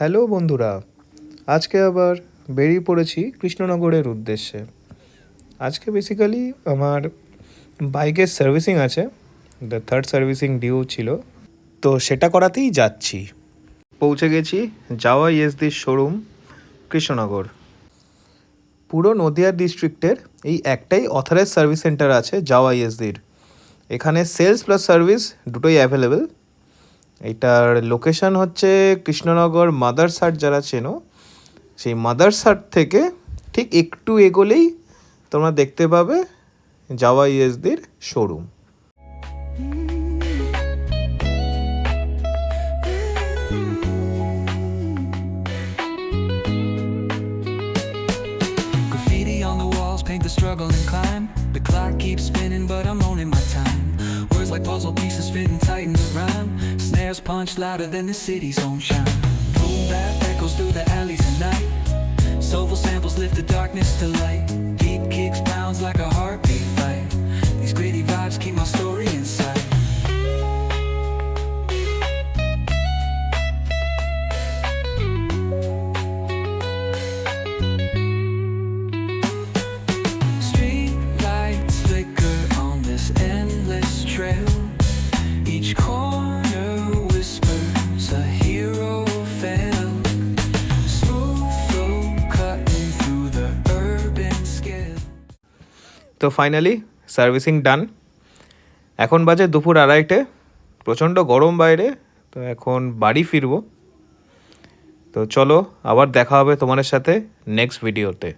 Hello বন্ধুরা, আজকে আবার বেরিয়ে পড়েছি কৃষ্ণনগরের উদ্দেশ্যে। আজকে বেসিক্যালি আমার বাইকের সার্ভিসিং আছে, দ্য থার্ড সার্ভিসিং ডিউ ছিল, তো সেটা করাতেই যাচ্ছি। পৌঁছে গেছি জাওয়া ইএসডির শোরুম কৃষ্ণনগর। পুরো নদিয়া ডিস্ট্রিক্টের এই একটাই অথরাইজ সার্ভিস সেন্টার আছে জাওয়া ইএসডির। এখানে সেলস প্লাস সার্ভিস দুটোই অ্যাভেলেবেল। এটার লোকেশান হচ্ছে কৃষ্ণনগর মাদারসাট, যারা চেনো সেই মাদারসাট থেকে ঠিক একটু এগোলেই তোমরা দেখতে পাবে জাওয়া ইএসডির showroom. Graffiti on the walls paint the struggle and climb. The clock keeps spinning but I'm owning my time. Words like puzzle pieces fitting tight in the rhyme. Snares punch louder than the city's own chime. Boom bap echoes through the alleys at night. Soulful samples lift the darkness to light. Deep kicks pounds like a heartbeat fight. These gritty vibes keep my story inside. Street lights flicker on this endless trail. Each corner whispers a hero fell. Smooth flow cutting through the urban scale. তো finally servicing ডান। এখন বাজে দুপুর 2:30, প্রচণ্ড গরম বাইরে, তো এখন বাড়ি ফিরবো। তো চলো, আবার দেখা হবে তোমাদের সাথে নেক্সট ভিডিওতে।